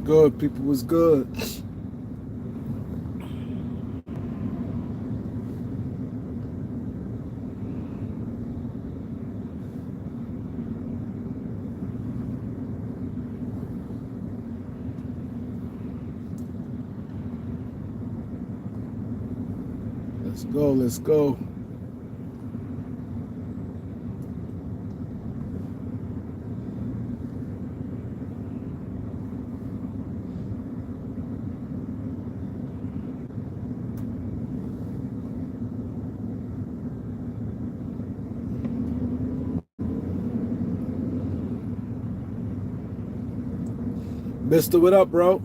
good? People was good. Let's go. Let's go. Mister, what up, bro?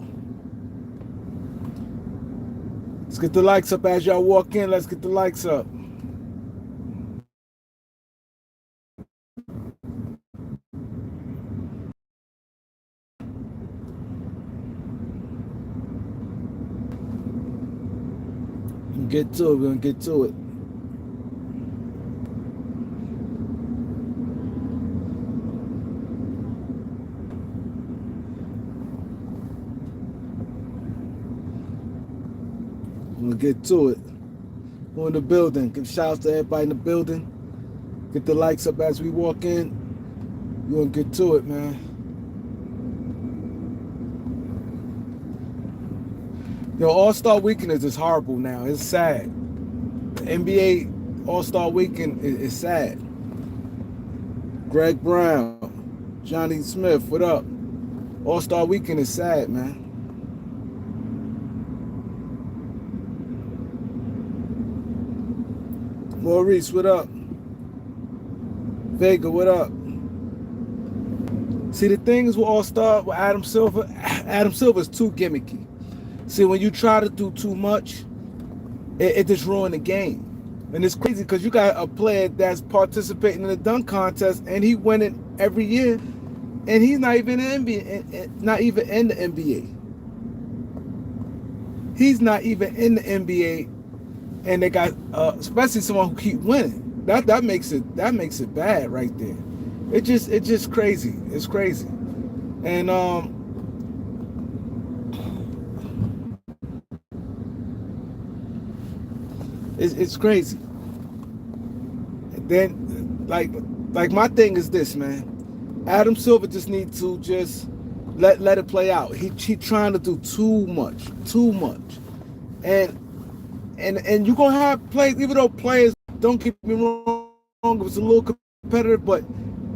Let's get the likes up as y'all walk in. Let's get the likes up. Get to it. We're gonna get to it. We're gonna get to it. We're in the building. Give shout out to everybody in the building. Get the likes up as we walk in. We're gonna get to it, man. Yo, All-Star Weekend is just horrible now. It's sad. The NBA All-Star Weekend is sad. Greg Brown, Johnny Smith, what up? All-Star Weekend is sad, man. Maurice, what up? Vega, what up? See, the thing is with All-Star, with Adam Silver is too gimmicky. See, when you try to do too much, it just ruins the game. And it's crazy because you got a player that's participating in the dunk contest and he win it every year, and he's not even in the NBA. Not even in the NBA. He's not even in the NBA, and they got especially someone who keep winning. That makes it bad right there. It's just crazy. It's crazy, and It's crazy. And then, like my thing is this, man. Adam Silver just needs to just let it play out. He trying to do too much, and you're gonna have plays. Even though players, don't get me wrong, it was a little competitive, but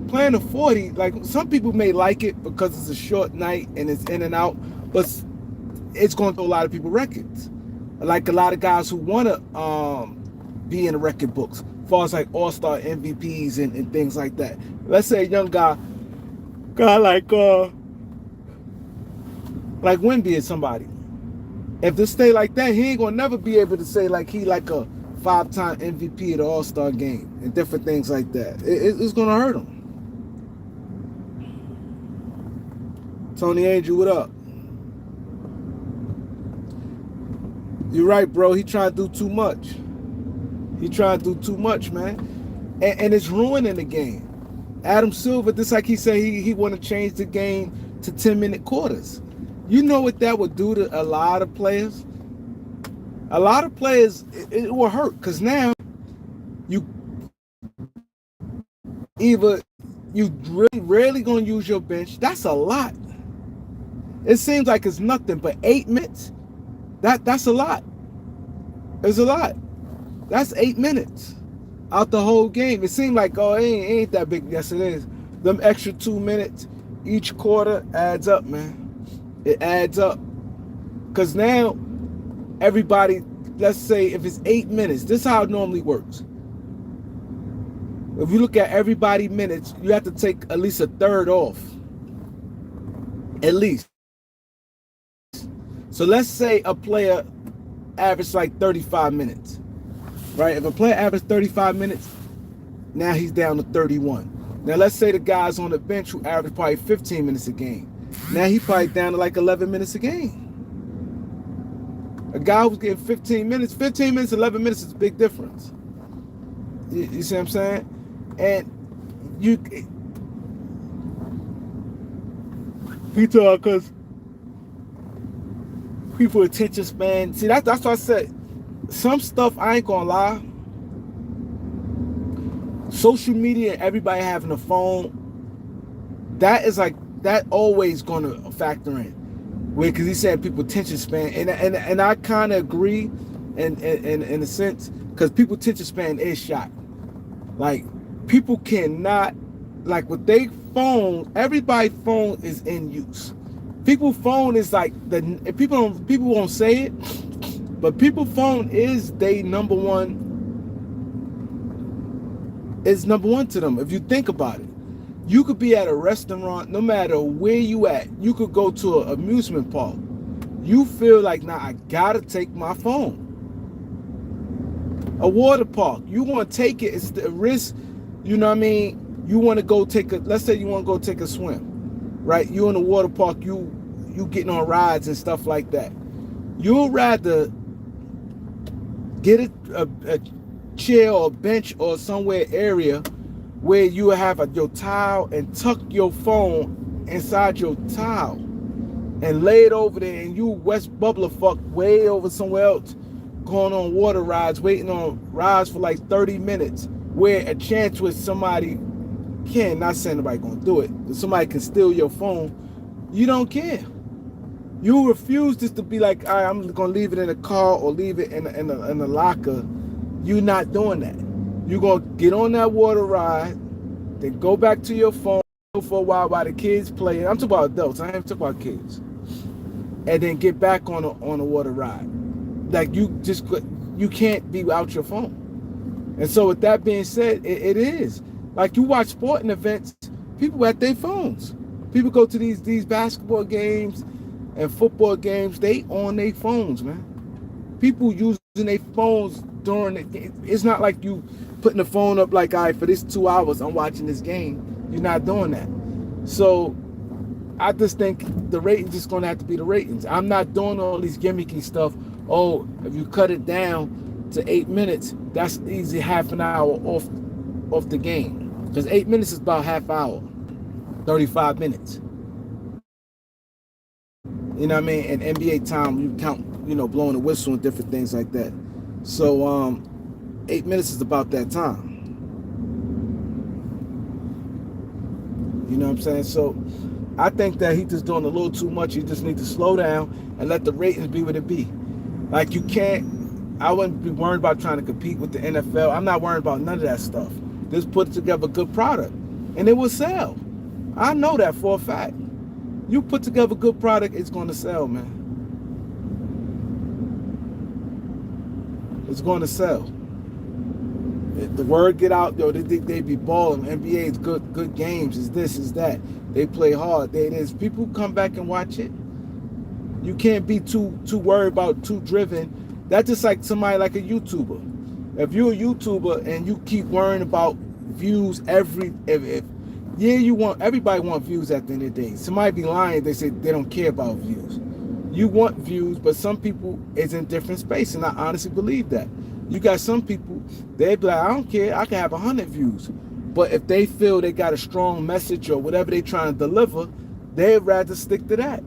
playing a 40, like some people may like it because it's a short night and it's in and out, but it's going to throw a lot of people records. Like a lot of guys who want to be in the record books, as far as like all-star MVPs and things like that. Let's say a young guy like Wemby or somebody. If this stay like that, he ain't gonna never be able to say like he like a 5-time MVP of the All-Star game and different things like that. It's gonna hurt him. Tony Angel, what up? You're right, bro. He trying to do too much. He trying to do too much, man. And it's ruining the game. Adam Silver, just like he said, he want to change the game to 10-minute quarters. You know what that would do to a lot of players? A lot of players, it will hurt because now you really rarely going to use your bench. That's a lot. It seems like it's nothing, but 8 minutes, that's a lot. It's a lot. That's 8 minutes out the whole game. It seemed like, oh, it ain't that big. Yes, it is. Them extra 2 minutes each quarter adds up, man. It adds up. Because now, everybody, let's say if it's 8 minutes, this is how it normally works. If you look at everybody minutes, you have to take at least a third off. At least. So let's say a player averaged like 35 minutes. Right? If a player averaged 35 minutes, now he's down to 31. Now let's say the guy's on the bench who averaged probably 15 minutes a game. Now he's probably down to like 11 minutes a game. A guy who's getting 15 minutes, 11 minutes is a big difference. You see what I'm saying? And you talk because People attention span. See, that's what I said. Some stuff, I ain't gonna lie. Social media, everybody having a phone, that is like, that always gonna factor in. Because he said people attention span, and I kind of agree, in a sense, because people attention span is shot. Like, people cannot, like, with their phone, everybody's phone is in use. People's phone is like people won't say it, but people's phone is they number one. It's number one to them. If you think about it, you could be at a restaurant, no matter where you at. You could go to an amusement park. You feel like, nah, I gotta take my phone. A water park, you want to take it. It's the risk. You know what I mean? You want to go take a. Let's say you want to go take a swim, right? You in a water park. You getting on rides and stuff like that. You'll rather get a chair or a bench or somewhere area where you have your towel and tuck your phone inside your towel and lay it over there, and you West Bubbler fuck way over somewhere else, going on water rides, waiting on rides for like 30 minutes, where a chance with somebody can, not saying nobody gonna do it, but somebody can steal your phone. You don't care. You refuse just to be like, all right, I'm gonna leave it in a car or leave it in a locker. You're not doing that. You're gonna get on that water ride, then go back to your phone for a while the kids play. I'm talking about adults. I ain't talking about kids. And then get back on a water ride. Like, you can't be out your phone. And so with that being said, it is like, you watch sporting events, people at their phones. People go to these basketball games and football games, they on their phones, man. People using their phones during it. It's not like you putting the phone up like, all right, for this 2 hours, I'm watching this game. You're not doing that. So I just think the ratings is going to have to be the ratings. I'm not doing all these gimmicky stuff. Oh, if you cut it down to 8 minutes, that's easy, half an hour off the game. Because 8 minutes is about half hour, 35 minutes. You know what I mean? And NBA time, you count, blowing the whistle and different things like that. So 8 minutes is about that time. You know what I'm saying? So I think that he's just doing a little too much. You just need to slow down and let the ratings be what it be. Like, you can't, I wouldn't be worried about trying to compete with the NFL. I'm not worried about none of that stuff. Just put together a good product and it will sell. I know that for a fact. You put together a good product, it's going to sell, man. It's going to sell. If the word get out, they be balling. NBA is good games. Is this, is that. They play hard. There's people come back and watch it. You can't be too worried about, too driven. That's just like somebody like a YouTuber. If you're a YouTuber and you keep worrying about views everybody want views at the end of the day. Somebody be lying, they say they don't care about views. You want views, but some people is in different space, and I honestly believe that. You got some people, they be like, I don't care, I can have 100 views. But if they feel they got a strong message or whatever they trying to deliver, they'd rather stick to that.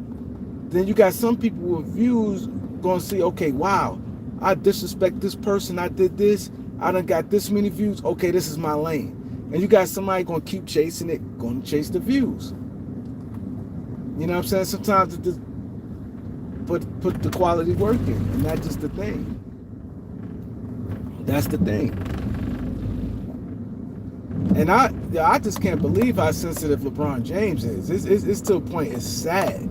Then you got some people with views gonna see, okay, wow, I disrespect this person, I did this, I done got this many views, okay, this is my lane. And you got somebody gonna keep chasing it, gonna chase the views. You know what I'm saying? Sometimes it just put the quality work in, and that's just the thing. That's the thing. And I just can't believe how sensitive LeBron James is. It's to a point, it's sad.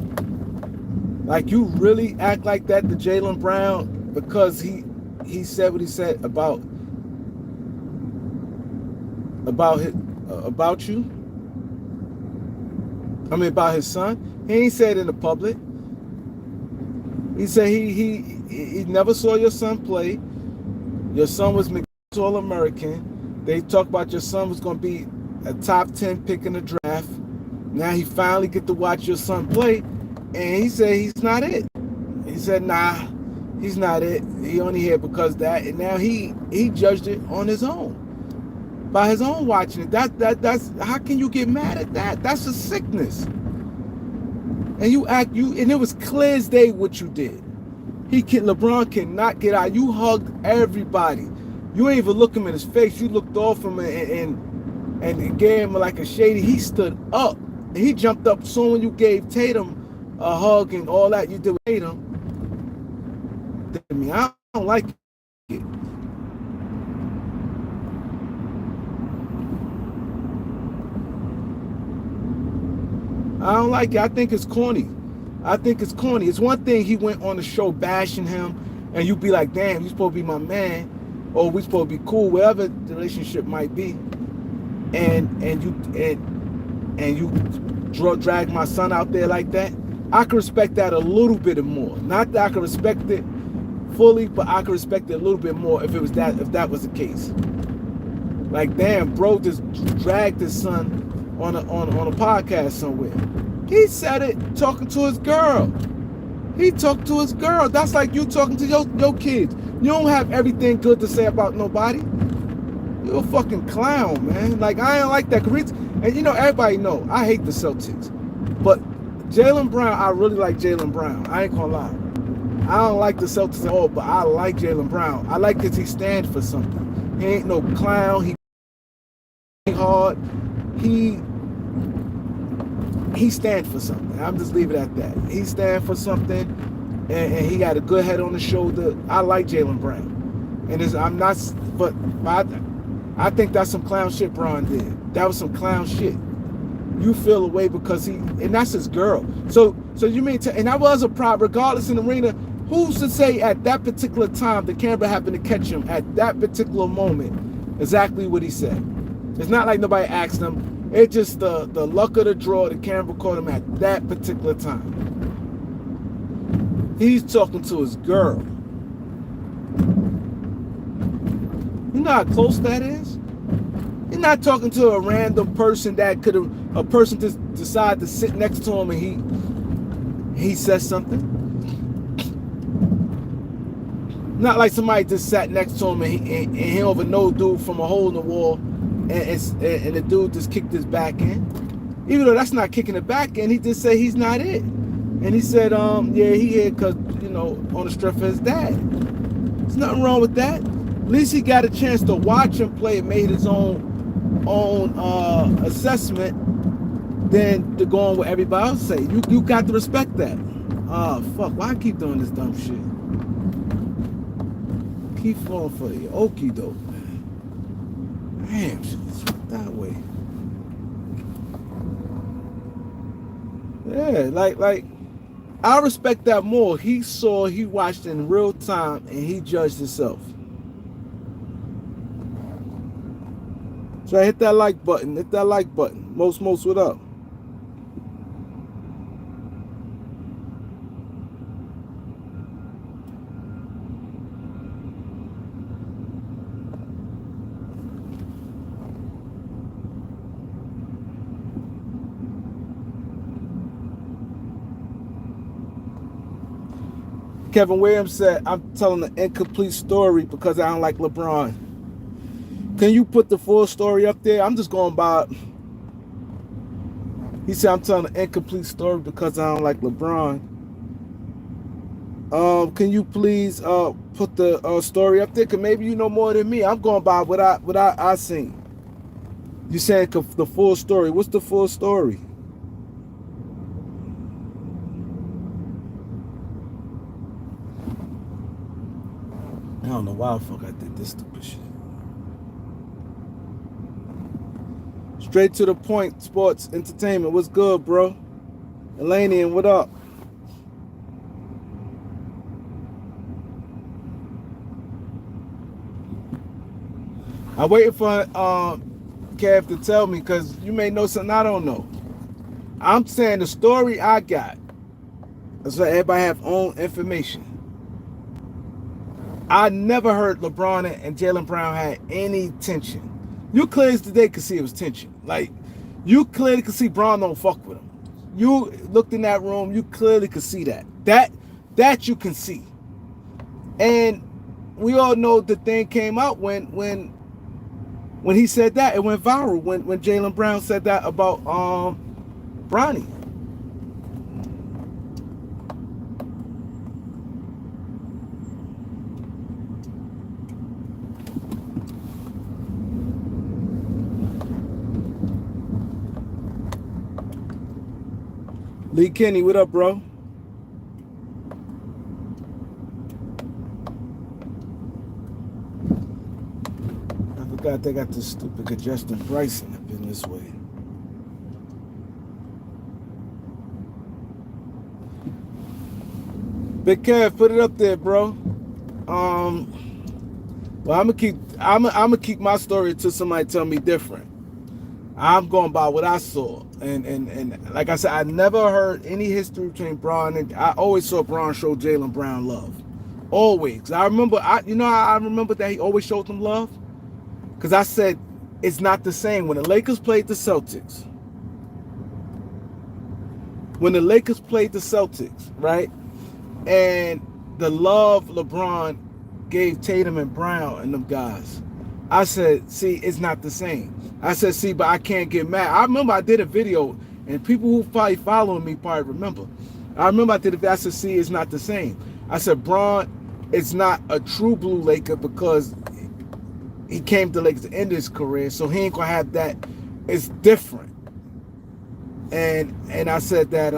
Like, you really act like that to Jaylen Brown because he said what he said about you. I mean, about his son. He ain't said it in the public. He said he never saw your son play. Your son was McDonald's All-American. They talked about your son was going to be a top 10 pick in the draft. Now he finally get to watch your son play, and he said he's not it. He said, nah, he's not it. He only here because that. And now he judged it on his own, by his own watching it. That's how can you get mad at that? That's a sickness. And and it was clear as day what you did. LeBron cannot get out. You hugged everybody. You ain't even look him in his face. You looked off him and gave him like a shady. He stood up. He jumped up soon when you gave Tatum a hug and all that you did with Tatum. I mean, I don't like it. I don't like it. I think it's corny. It's one thing he went on the show bashing him, and you be like, damn, you supposed to be my man, or we supposed to be cool, whatever the relationship might be, and you drag my son out there like that. I can respect that a little bit more. Not that I can respect it fully, but I can respect it a little bit more if that was the case. Like, damn, bro just dragged his son on a podcast somewhere. He said it talking to his girl. He talked to his girl. That's like you talking to your kids. You don't have everything good to say about nobody. You're a fucking clown, man. Like, I ain't like that. And you know, everybody know I hate the Celtics. But Jaylen Brown, I really like Jaylen Brown. I ain't gonna lie. I don't like the Celtics at all, but I like Jaylen Brown. I like because he stands for something. He ain't no clown. He hard. He stands for something. I'm just leave it at that. He stands for something, and he got a good head on his shoulder. I like Jaylen Brown, and I think that's some clown shit Bron did. That was some clown shit. You feel away because and that's his girl. So you mean and that was a problem, regardless in the arena. Who's to say at that particular time the camera happened to catch him at that particular moment exactly what he said? It's not like nobody asked him. It's just the luck of the draw. The camera caught him at that particular time. He's talking to his girl. You know how close that is? You're not talking to a random person that a person just decided to sit next to him and he says something. Not like somebody just sat next to him and he over no dude from a hole in the wall. And the dude just kicked his back in. Even though that's not kicking it back in, he just said he's not it. And he said, yeah, he hit because, on the strength of his dad. There's nothing wrong with that. At least he got a chance to watch him play and made his own assessment than to go on what everybody else say. You got to respect that. Fuck, why I keep doing this dumb shit? Keep falling for the okie doke. Damn, it's that way. Yeah, like I respect that more. He watched in real time and he judged himself. So hit that like button. Most, what up? Kevin Williams said, I'm telling an incomplete story because I don't like LeBron. Can you put the full story up there? I'm just going by. He said, I'm telling an incomplete story because I don't like LeBron. Can you please put the story up there? Because maybe you know more than me. I'm going by what I seen. You saying the full story. What's the full story? I don't know why the fuck I did this stupid shit. Straight to the point, sports, entertainment. What's good, bro? Elanian, what up? I'm waiting for Kev to tell me because you may know something I don't know. I'm saying the story I got. That's why everybody have own information. I never heard LeBron and Jaylen Brown had any tension. You clearly today could see it was tension. Like, you clearly could see Brown don't fuck with him. You looked in that room, you clearly could see that. That you can see. And we all know the thing came out when he said that. It went viral when Jaylen Brown said that about Bronny. Lee Kenny, what up, bro? I forgot they got this stupid congestion pricing up in this way. Big Kev, put it up there, bro. Well, I'm gonna keep my story until somebody tell me different. I'm going by what I saw, and like I said, I never heard any history between Bron and I always saw Bron show Jaylen Brown love, always. I remember, I remember that he always showed them love, because I said it's not the same when the Lakers played the Celtics. When the Lakers played the Celtics, right, and the love LeBron gave Tatum and Brown and them guys, I said, see, it's not the same. I said, see, but I can't get mad. I remember I did a video, and people who probably following me probably remember. I remember I did a video. I said, see, it's not the same. I said, Bron is not a true blue Laker because he came to Lakers to end his career, so he ain't gonna have that. It's different. And I said that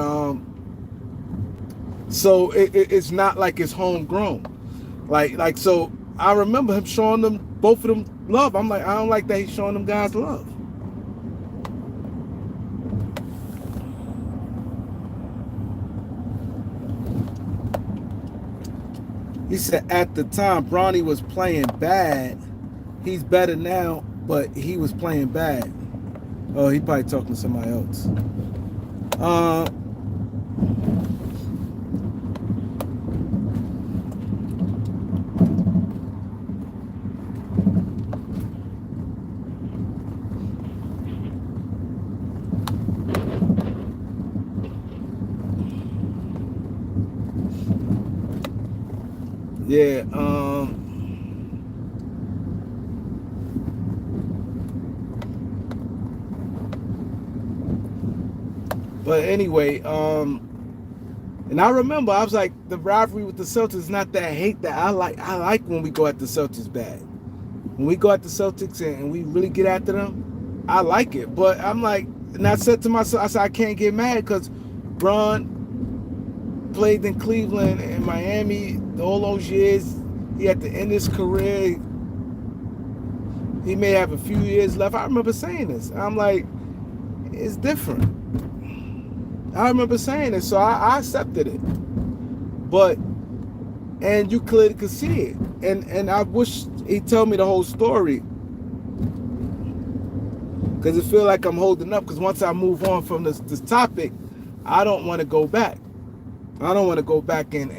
so it's not like it's homegrown. Like so I remember him showing them, both of them, love. I'm like, I don't like that he's showing them guys love. He said at the time Bronny was playing bad. He's better now, but he was playing bad. Oh, he probably talking to somebody else. Yeah, but anyway, and I remember I was like, the rivalry with the Celtics is not that hate that I like. I like when we go at the Celtics bad. When we go at the Celtics and we really get after them, I like it. But I'm like, and I said to myself, I said, I can't get mad because Bron played in Cleveland and Miami all those years. He at the end of his career, he may have a few years left. I remember saying this. I'm like, it's different. I remember saying it, so I accepted it. But, and you clearly could see it. And I wish he'd tell me the whole story, because it feel like I'm holding up, because once I move on from this topic, I don't want to go back. I don't want to go back in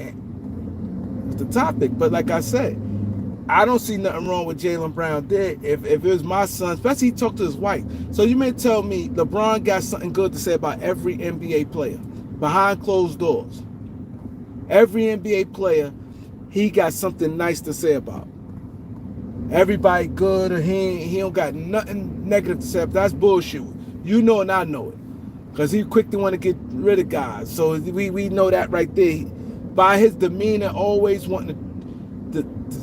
with the topic. But like I said, I don't see nothing wrong with Jaylen Brown did. If it was my son, especially he talked to his wife. So you may tell me LeBron got something good to say about every NBA player behind closed doors. Every NBA player, he got something nice to say about. Everybody good, or he don't got nothing negative to say. That's bullshit. You know and I know it, because he quick to want to get rid of guys. So we know that right there. By his demeanor, always wanting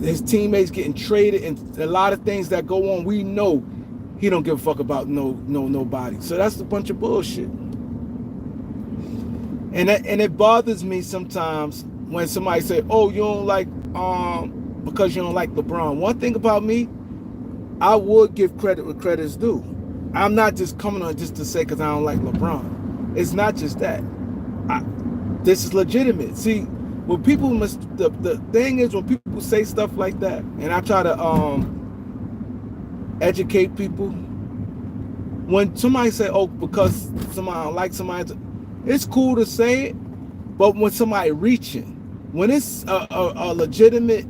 his teammates getting traded and a lot of things that go on, we know he don't give a fuck about nobody. So that's a bunch of bullshit. And it bothers me sometimes when somebody say, "Oh, you don't like because you don't like LeBron." One thing about me, I would give credit where credit's due. I'm not just coming on just to say because I don't like LeBron. It's not just that. This is legitimate. See, when people the thing is, when people say stuff like that, and I try to educate people. When somebody say, "Oh, because somebody don't like somebody," it's cool to say it, but when somebody reaching, when it's a legitimate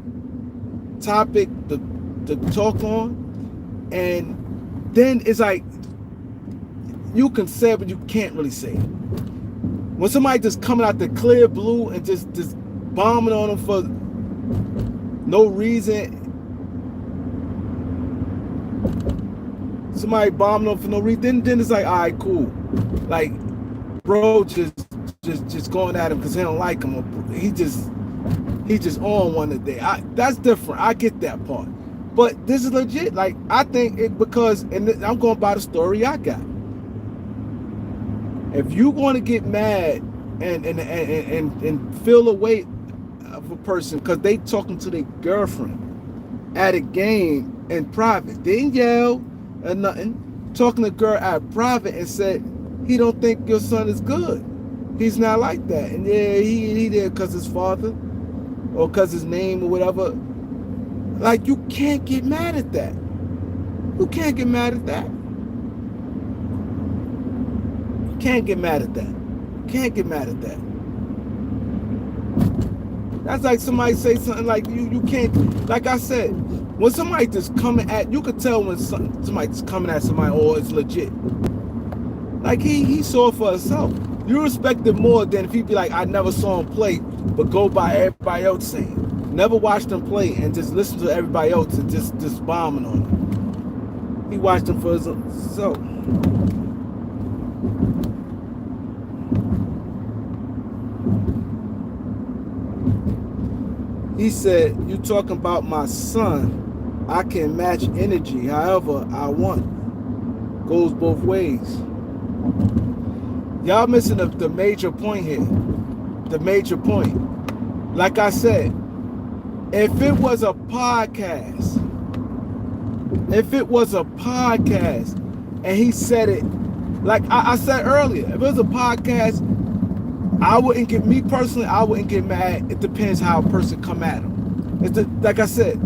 topic to talk on, and then it's like you can say it, but you can't really say it. When somebody just coming out the clear blue and just bombing on them for no reason, somebody bombing them for no reason, then it's like, all right, cool. Like, bro, just going at him because he don't like him. Or he just on one today. That's different. I get that part. But this is legit. Like, I think it because, and I'm going by the story I got. If you going to get mad and feel a weight of a person because they talking to their girlfriend at a game in private. They didn't yell or nothing. Talking to a girl at private and said he don't think your son is good. He's not like that. And yeah, he did because his father or because his name or whatever. Like, you can't get mad at that. You can't get mad at that. You can't get mad at that. You can't get mad at that. That's like somebody say something like you can't, like I said, when somebody just coming at, you could tell when somebody's coming at somebody or it's legit. Like he saw it for himself. You respect it more than if he be like, I never saw him play, but go by everybody else saying. Never watched him play and just listen to everybody else and just bombing on him. He watched him for himself. He said, you talking about my son, I can match energy however I want. Goes both ways. Y'all missing the major point here. The major point. Like I said, if it was a podcast, and he said it, like I said earlier, if it was a podcast, I wouldn't get mad. It depends how a person come at him. Like I said,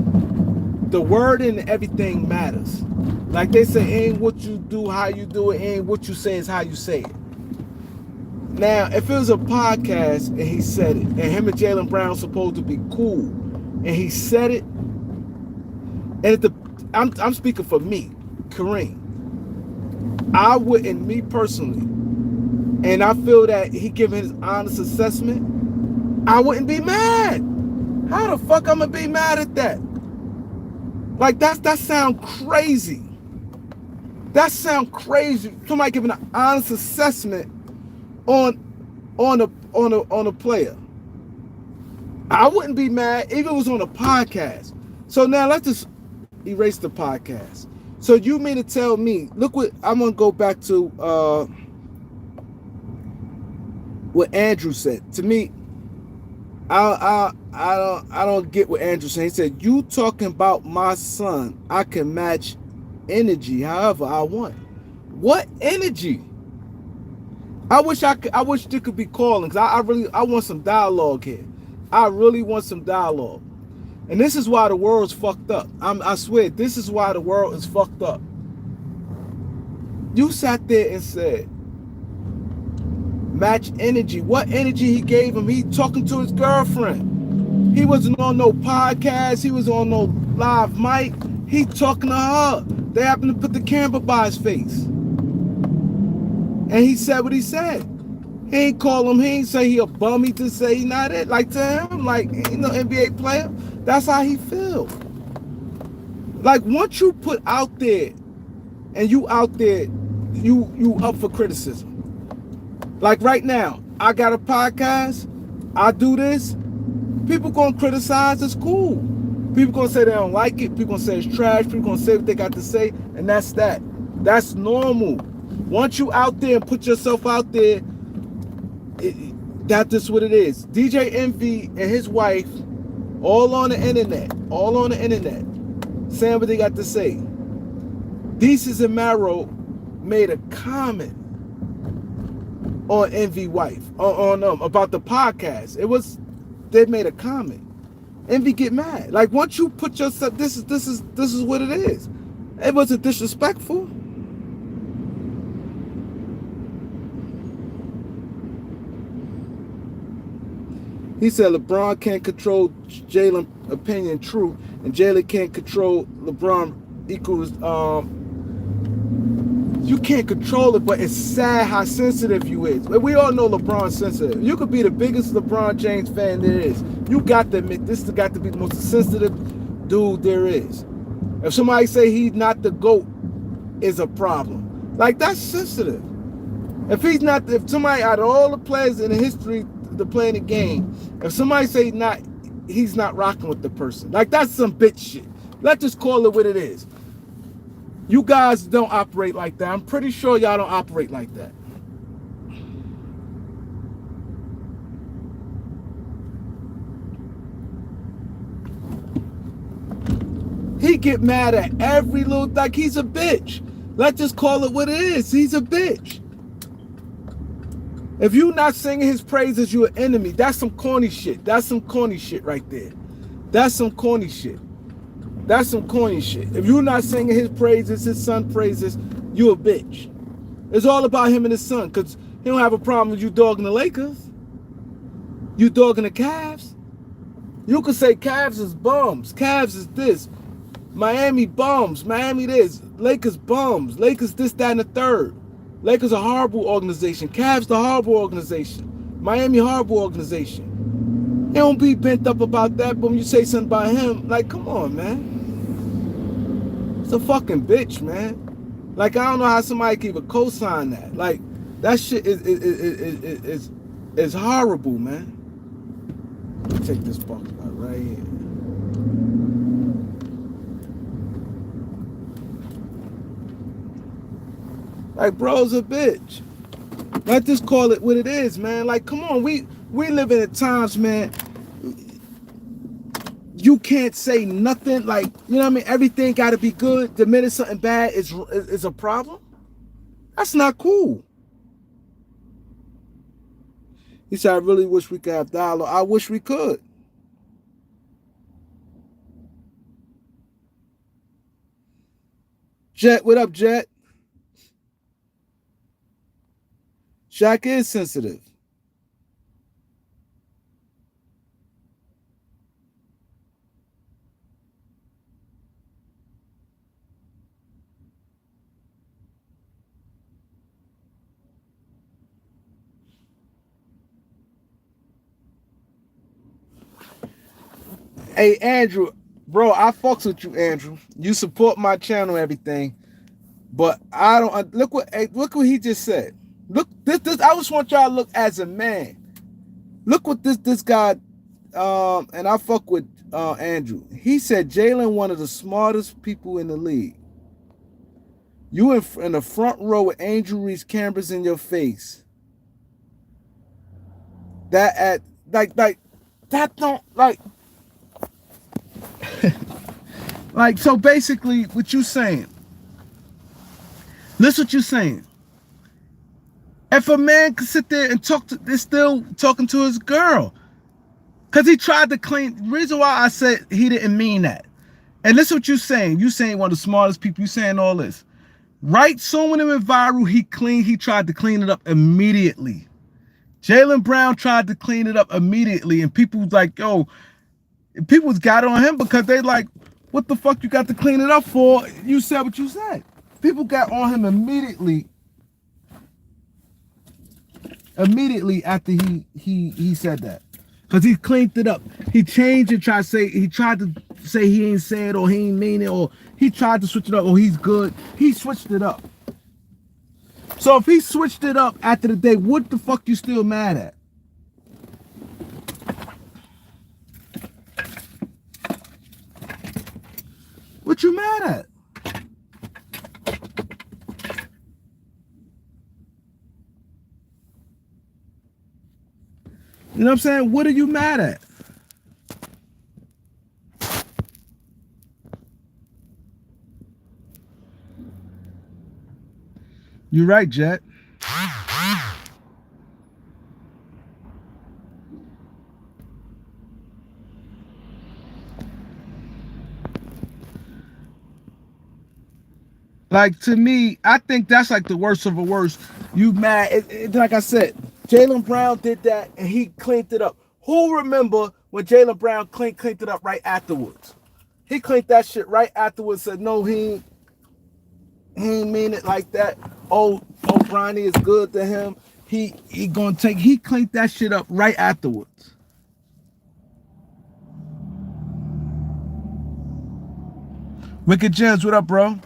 the word and everything matters. Like they say, ain't what you do, how you do it, ain't what you say is how you say it. Now, if it was a podcast and he said it, and him and Jaylen Brown supposed to be cool, and he said it, and I'm speaking for me, Kareem, I wouldn't, me personally, and I feel that he giving his honest assessment, I wouldn't be mad. How the fuck I'm gonna be mad at that? Like that sound crazy. That sound crazy. Somebody giving an honest assessment on a player. I wouldn't be mad even if it was on a podcast. So now let's just erase the podcast. So you mean to tell me, look what I'm gonna go back to what Andrew said. To me, I don't get what Andrew said. He said, you talking about my son, I can match energy however I want. What energy? I wish there could be calling, because I want some dialogue here. I really want some dialogue. And this is why the world's fucked up. I swear, this is why the world is fucked up. You sat there and said, match energy. What energy he gave him? He talking to his girlfriend. He wasn't on no podcast. He was on no live mic. He talking to her. They happened to put the camera by his face. And he said what he said. He ain't call him. He ain't say he a bum. He just say he not it. Like to him, like, you know, NBA player. That's how he feel. Like once you put out there, and you out there, you up for criticism. Like right now, I got a podcast. I do this. People gonna criticize. It's cool. People gonna say they don't like it. People gonna say it's trash. People gonna say what they got to say, and that's that. That's normal. Once you out there and put yourself out there, that's just what it is. DJ Envy and his wife, all on the internet, saying what they got to say. Desus and Mero made a comment on Envy wife, on about the podcast. They made a comment. Envy get mad. Like once you put yourself, this is what it is. It wasn't disrespectful. He said LeBron can't control Jaylen opinion, true, and Jaylen can't control LeBron equals you can't control it, but it's sad how sensitive you is. We all know LeBron's sensitive. You could be the biggest LeBron James fan there is. You got to admit this has got to be the most sensitive dude there is. If somebody say he's not the GOAT, is a problem. Like that's sensitive. If somebody out of all the players in the history to play the game, if somebody say he's not rocking with the person, like that's some bitch shit. Let's just call it what it is. You guys don't operate like that. I'm pretty sure y'all don't operate like that. get mad at every little, like, he's a bitch. Let's just call it what it is. He's a bitch. If you not singing his praises, you an enemy. That's some corny shit. That's some corny shit right there. That's some corny shit. That's some corny shit. If you're not singing his praises, his son praises, you a bitch. It's all about him and his son, because he don't have a problem with you dogging the Lakers. You dogging the Cavs. You could say Cavs is bums. Cavs is this. Miami bums. Miami this. Lakers bums. Lakers this, that, and the third. Lakers a horrible organization. Cavs the horrible organization. Miami horrible organization. They don't be bent up about that, but when you say something about him, like, come on, man. It's a fucking bitch, man. Like, I don't know how somebody can even co-sign that. Like, that shit is horrible, man. Check this box out right here. Like, bro's a bitch. Let's just call it what it is, man. Like, come on, we living at times, man. You can't say nothing. Like, you know what I mean? Everything got to be good. The minute something bad is a problem. That's not cool. He said, I really wish we could have dialogue. I wish we could. Jet, what up, Jet? Shaq is sensitive. Hey, Andrew, bro, I fucks with you, Andrew. You support my channel and everything, but I don't look what he just said. Look, this. I just want y'all to look as a man. Look what this guy, and I fuck with Andrew. He said Jaylen one of the smartest people in the league. You in the front row with Angel Reese cameras in your face. That at like that don't like. Like, so basically what you saying, listen what you saying. If a man could sit there and they're still talking to his girl, because he tried to claim, the reason why I said he didn't mean that. And listen what you saying. You saying one of the smartest people, you saying all this. Right soon when it went viral, he tried to clean it up immediately. Jaylen Brown tried to clean it up immediately, and people was like, yo, people got on him because they like, what the fuck you got to clean it up for? You said what you said. People got on him immediately after he said that. Because he cleaned it up. He changed and tried to say he ain't say it or he ain't mean it, or he tried to switch it up, or he's good. He switched it up. So if he switched it up after the day, what the fuck you still mad at? What you mad at? You know what I'm saying? What are you mad at? You're right, Jet. Like, to me, I think that's like the worst of the worst. You mad? Like I said, Jaylen Brown did that and he cleaned it up. Who remember when Jaylen Brown cleaned it up right afterwards? He cleaned that shit right afterwards. Said no, he ain't mean it like that. Oh, Bronny is good to him. He cleaned that shit up right afterwards. Wicked Gems, what up, bro?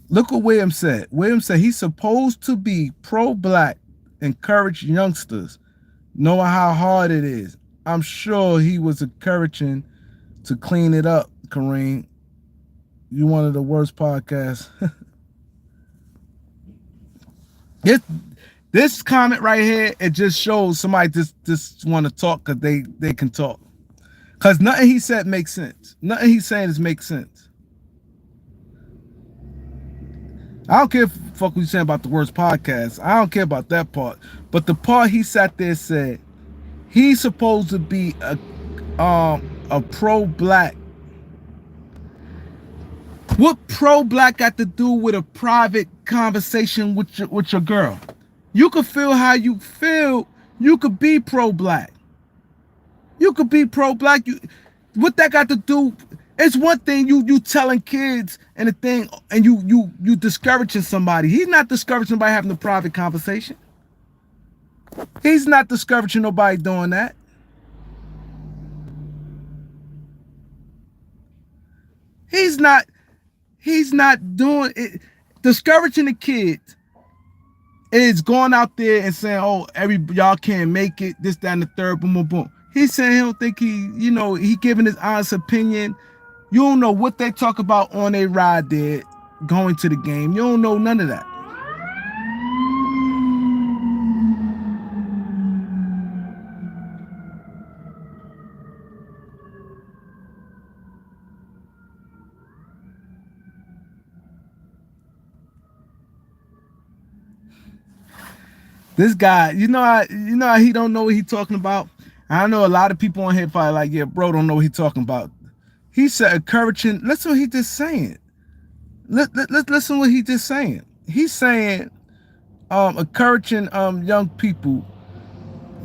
Look what Williams said. Williams said he's supposed to be pro-black, encourage youngsters, knowing how hard it is. I'm sure he was encouraging to clean it up, Kareem. You one of the worst podcasts. This this comment right here, it just shows somebody just want to talk because they can talk. Because nothing he said makes sense. Nothing he's saying is makes sense. I don't care if fuck what you saying about the worst podcast. I don't care about that part. But the part he sat there and said he's supposed to be a pro-black. What pro-black got to do with a private conversation with your girl? You could feel how you feel. You could be pro-black. You could be pro-black. What that got to do? It's one thing you telling kids and a thing, and you discouraging somebody. He's not discouraging by having a private conversation. He's not discouraging nobody doing that. He's not. He's not doing it. Discouraging the kids is going out there and saying, "Oh, y'all can't make it." This, that, and the third. Boom, boom, boom. He's saying he don't think he giving his honest opinion. You don't know what they talk about on a ride there, going to the game. You don't know none of that. This guy, how he don't know what he talking about. I know a lot of people on here probably like, yeah, bro, don't know what he talking about. He said encouraging. Listen what he just saying. Listen what he just saying. He's saying, encouraging young people.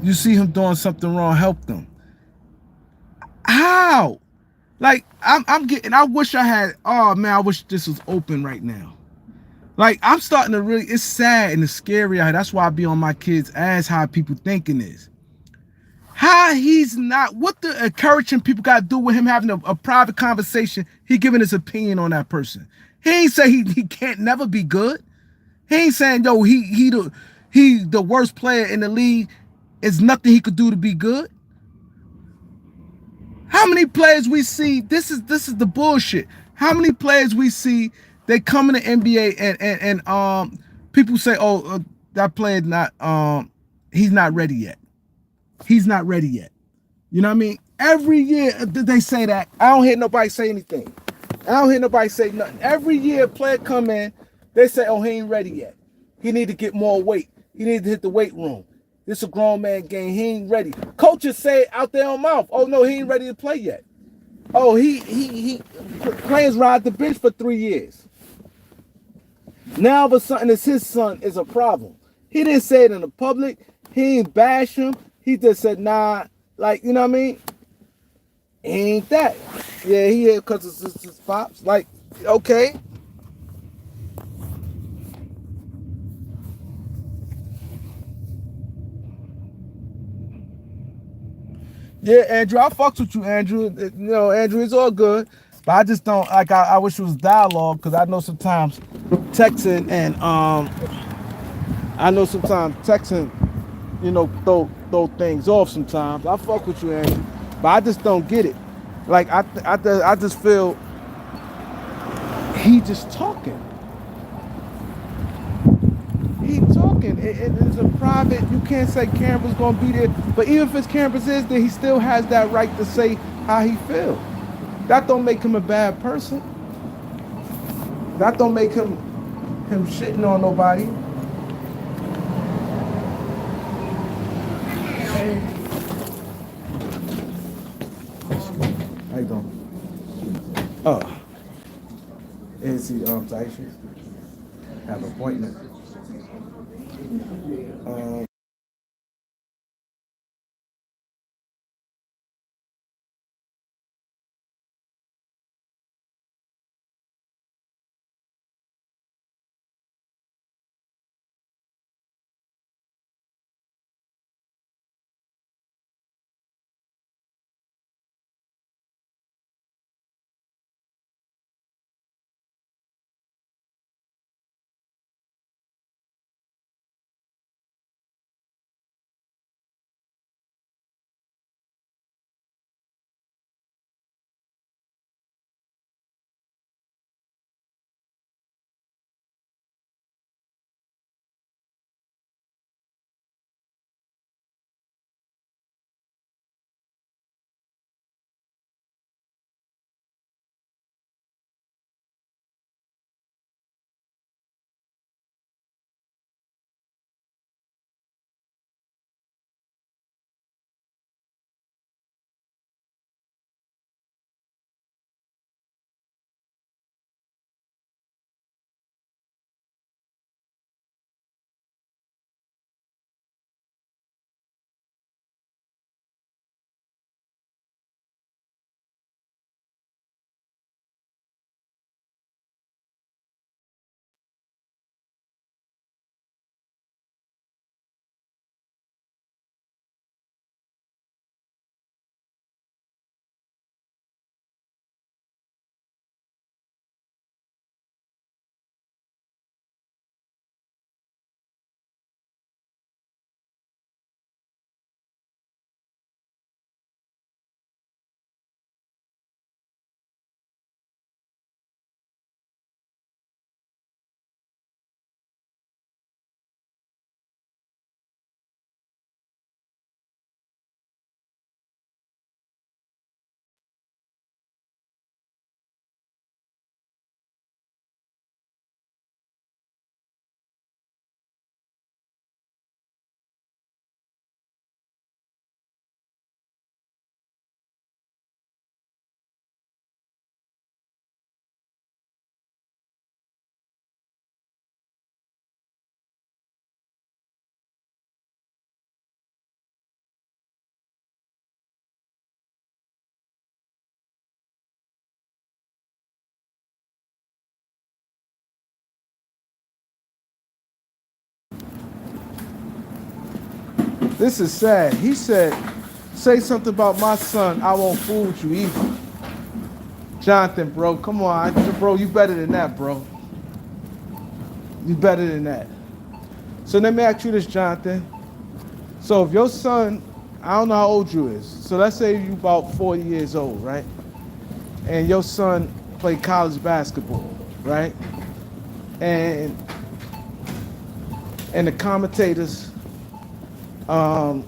You see him doing something wrong, help them. How? Like I'm getting. I wish I had. Oh man, I wish this was open right now. Like I'm starting to really. It's sad and it's scary. That's why I be on my kids' ass. How people thinking is. How he's not. What the encouraging people got to do with him having a private conversation? He giving his opinion on that person. He ain't say he can't never be good. He ain't saying yo he the worst player in the league. Is nothing he could do to be good. How many players we see? This is the bullshit. How many players we see? They come in the NBA and people say, oh, that player not he's not ready yet. He's not ready yet. You know what I mean? Every year they say that. I don't hear nobody say anything. I don't hear nobody say nothing. Every year a player come in, they say, oh, he ain't ready yet. He need to get more weight. He need to hit the weight room. This is a grown man game. He ain't ready. Coaches say out their own mouth, oh no, he ain't ready to play yet. Oh, he players ride the bench for 3 years. Now all of a sudden it's his son is a problem. He didn't say it in the public. He ain't bash him. He just said, nah, like, you know what I mean? He ain't that. Yeah, he here because it's his pops. Like, okay. Yeah, Andrew, I fucks with you, Andrew. Andrew, it's all good. But I just don't like. I wish it was dialogue because I know sometimes texting and throw things off sometimes. I fuck with you, Andrew, but I just don't get it. Like I just feel he just talking. He talking. It's a private. You can't say cameras gonna be there. But even if his cameras is there, he still has that right to say how he feel. That don't make him a bad person. That don't make him shitting on nobody. Hey. How you doing? Oh. Is he Taisha? Have an appointment. This is sad. He said, say something about my son. I won't fool with you either. Jonathan, bro, come on. Bro, you better than that, bro. You better than that. So let me ask you this, Jonathan. So if your son, I don't know how old you is. So let's say you about 40 years old, right? And your son played college basketball, right? And the commentators um,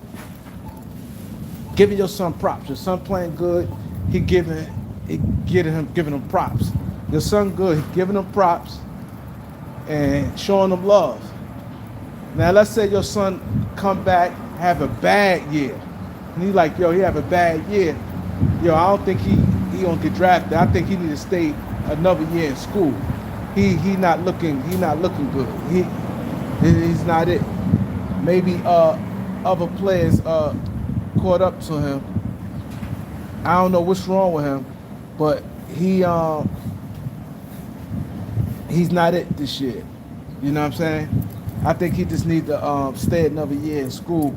giving your son props. Your son playing good, giving him props. Your son good, he giving him props and showing him love. Now let's say your son come back, have a bad year. And he like, yo, he have a bad year. Yo, I don't think he gonna get drafted. I think he need to stay another year in school. He not looking good. He's not it. Maybe other players caught up to him. I don't know what's wrong with him, but he's not it this year. You know what I'm saying? I think he just need to stay another year in school,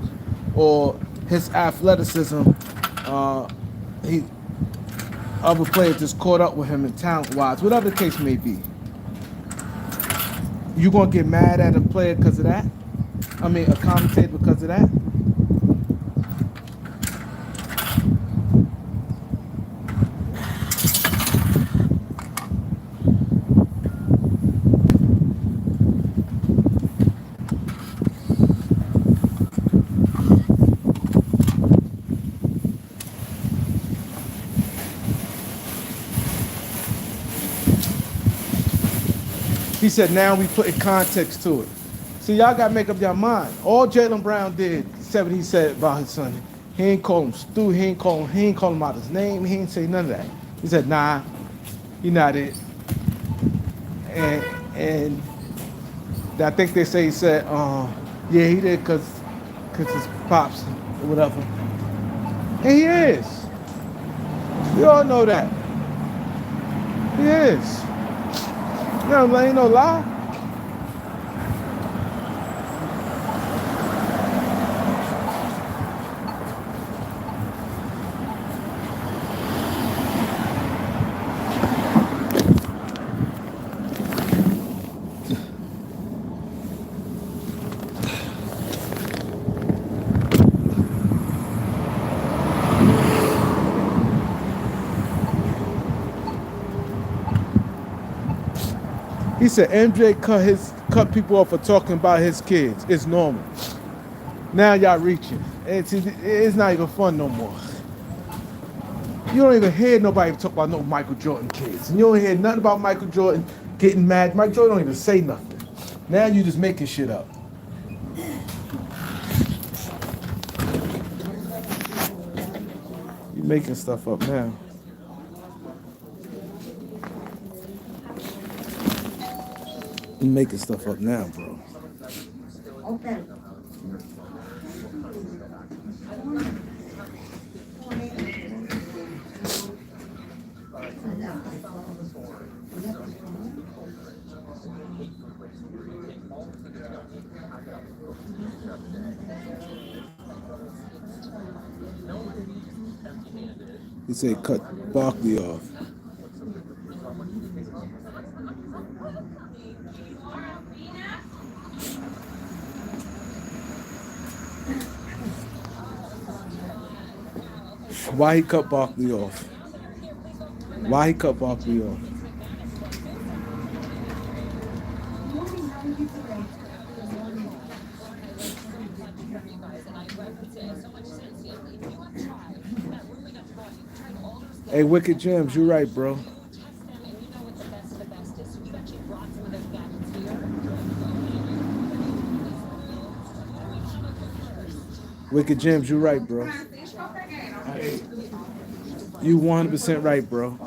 or his athleticism. He Other players just caught up with him in talent-wise, whatever the case may be. You gonna get mad at a player because of that? I mean, a commentator because of that? He said, now we put context to it. See, y'all got to make up your mind. All Jaylen Brown said what he said about his son. He ain't call him Stu. He ain't call him out his name. He ain't say none of that. He said, nah, he not it. And I think they say he said, yeah, he did because his pops or whatever. And he is. We all know that. He is. No, ain't no lie. He said MJ cut people off for talking about his kids. It's normal. Now y'all reaching. It's not even fun no more. You don't even hear nobody talk about no Michael Jordan kids. And you don't hear nothing about Michael Jordan getting mad. Michael Jordan don't even say nothing. Now you just making shit up. You making stuff up now. You making stuff up now, bro. Okay. He said cut Barkley off. Why he cut Barkley off? Why he cut Barkley off? Hey, Wicked Gems, you right, bro. Wicked Gems, you right, bro. You 100% right, bro.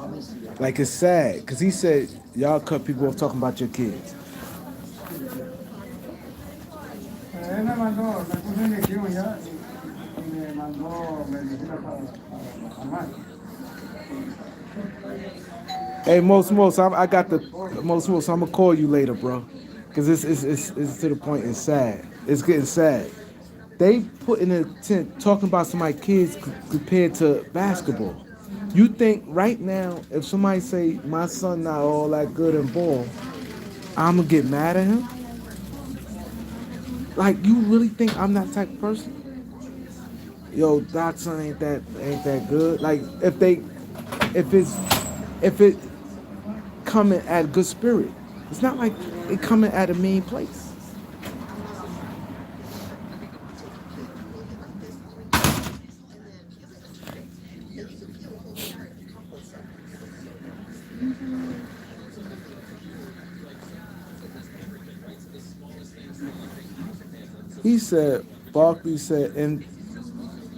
Like, it's sad, because he said, y'all cut people off talking about your kids. Hey, most, I got the most. I'm gonna call you later, bro, because it's to the point. It's sad. It's getting sad. They put in a tent talking about somebody's kids compared to basketball. You think right now, if somebody say my son not all that good in ball, I'm gonna get mad at him? Like you really think I'm that type of person? Yo, Doc's son ain't that good. Like if it coming at a good spirit, it's not like it coming at a mean place. He said, Barkley said, and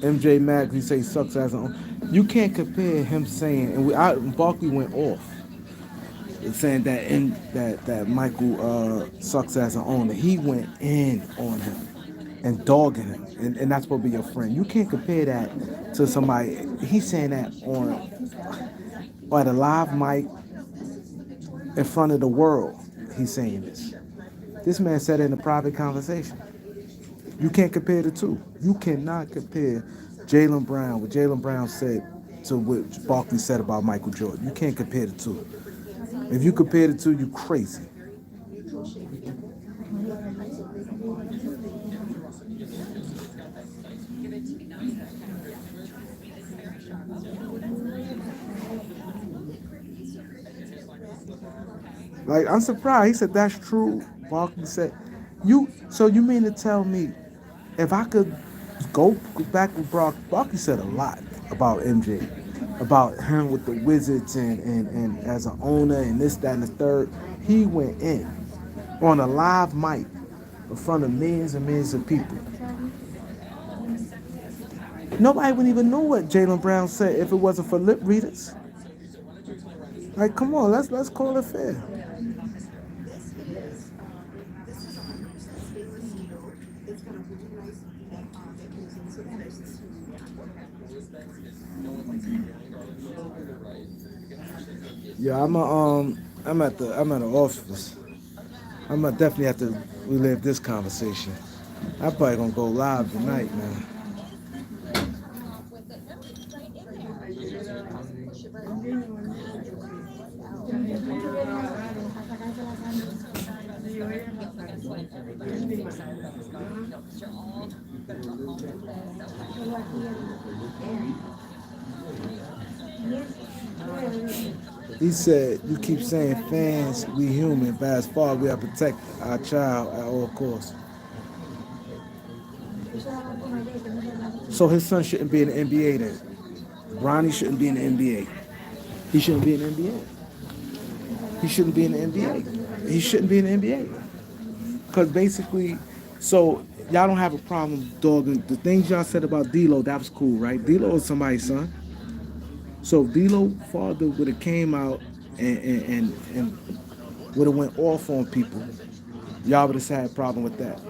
MJ Mack, he say sucks as an. You can't compare him saying, and Barkley went off saying that Michael sucks as an owner. He went in on him and dogging him, and that's supposed to be your friend. You can't compare that to somebody. He's saying that on a live mic in front of the world. He's saying this. This man said it in a private conversation. You can't compare the two. You cannot compare Jaylen Brown, what Jaylen Brown said to what Barkley said about Michael Jordan. You can't compare the two. If you compare the two, you crazy. Like I'm surprised. He said that's true. Barkley said, "You." So you mean to tell me, if I could go back with Brock, Barkley said a lot about MJ, about him with the Wizards and as an owner and this, that, and the third. He went in on a live mic in front of millions and millions of people. Nobody would even know what Jaylen Brown said if it wasn't for lip readers. Like, come on, let's call it fair. Yeah, I'm at the office. I'm gonna definitely have to relive this conversation. I'm probably gonna go live tonight, man. He said, "You keep saying fans, we human, but as far as we have to protect our child at all costs." So his son shouldn't be in the NBA then. Ronnie shouldn't be in the NBA. He shouldn't be in the NBA. He shouldn't be in the NBA. He shouldn't be in the NBA. Because basically, so y'all don't have a problem dogging the things y'all said about D'Lo. That was cool, right? D'Lo is somebody's son. So if D'Lo father would have came out and would have went off on people, y'all would have had a problem with that.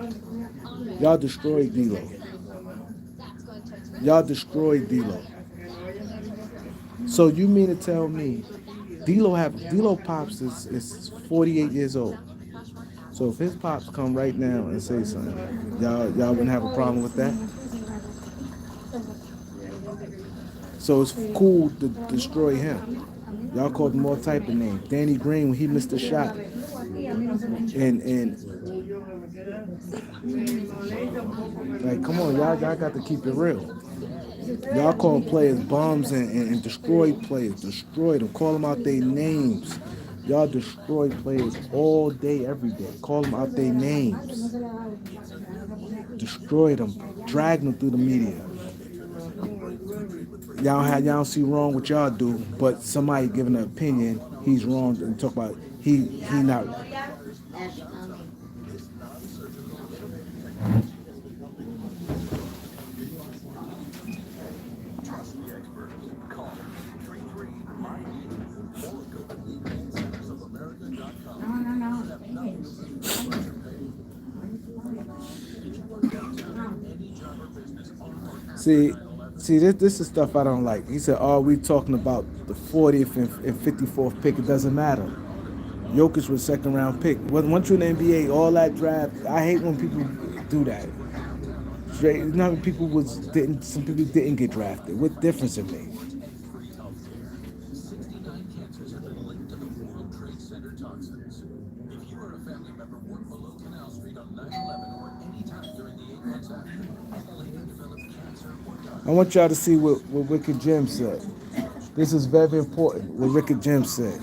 Y'all destroyed D'Lo. Y'all destroyed D'Lo. So you mean to tell me D'Lo pops is 48 years old. So if his pops come right now and say something, y'all wouldn't have a problem with that. So it's cool to destroy him. Y'all called him all type of names. Danny Green when he missed a shot, and like come on, y'all got to keep it real. Y'all call players bums and destroy players, destroy them, call them out their names. Y'all destroy players all day, every day. Call them out their names. Destroy them, drag them through the media. Y'all don't see wrong what y'all do, but somebody giving an opinion, he's wrong and talk about he not. See, this is stuff I don't like. He said, "Oh, we talking about the 40th and 54th pick? It doesn't matter. Jokic was second round pick. Once you're in the NBA, all that draft, I hate when people do that. not many people was didn't. Some people didn't get drafted. What difference it made? I want y'all to see what Wicked Jim said. This is very important. What Wicked Jim said.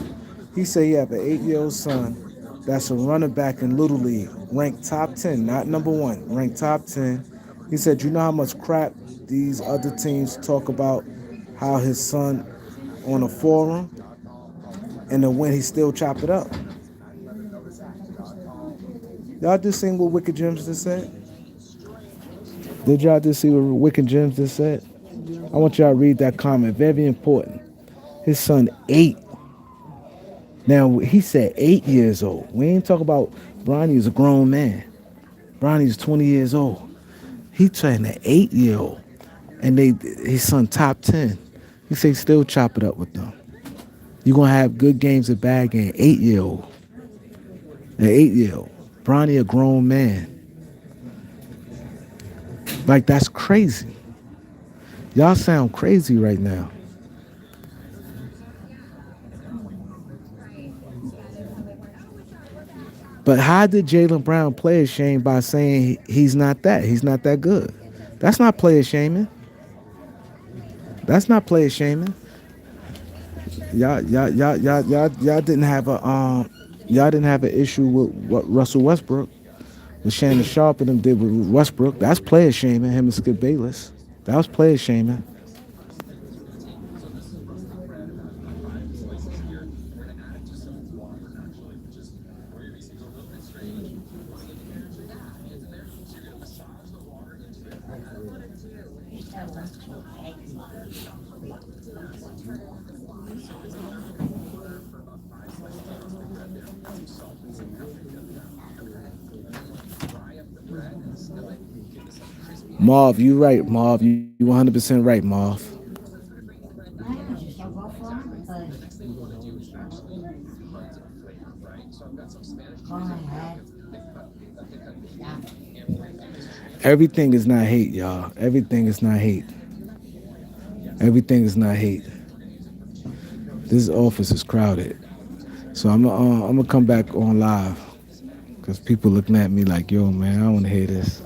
He said he have an 8-year-old son that's a running back in Little League, ranked top 10, not number one, ranked top 10. He said, you know how much crap these other teams talk about how his son on a forum, and then when he still chop it up. Y'all just seen what Wicked Jim just said? Did y'all just see what Wicked Jim just said? I want y'all to read that comment. Very important. His son 8. Now he said 8 years old. We ain't talking about Bronny is a grown man. Bronny's 20 years old. He trying an 8-year-old, and his son top 10. He say still chop it up with them. You gonna have good games and bad games. 8-year-old, an 8-year-old. Bronny a grown man. Like that's crazy. Y'all sound crazy right now. But how did Jaylen Brown play shame by saying he's not that? He's not that good. That's not player shaming. That's not player shaming. Y'all didn't have a y'all didn't have an issue with what Russell Westbrook, what Shannon Sharp and them did with Westbrook. That's player shaming. Him and Skip Bayless. That was player shaming. Marv, you right, Marv. You 100% right, Marv. Everything is not hate, y'all. Everything is not hate. Everything is not hate. This office is crowded, so I'm gonna come back on live because people looking at me like, yo, man, I don't want to hear this.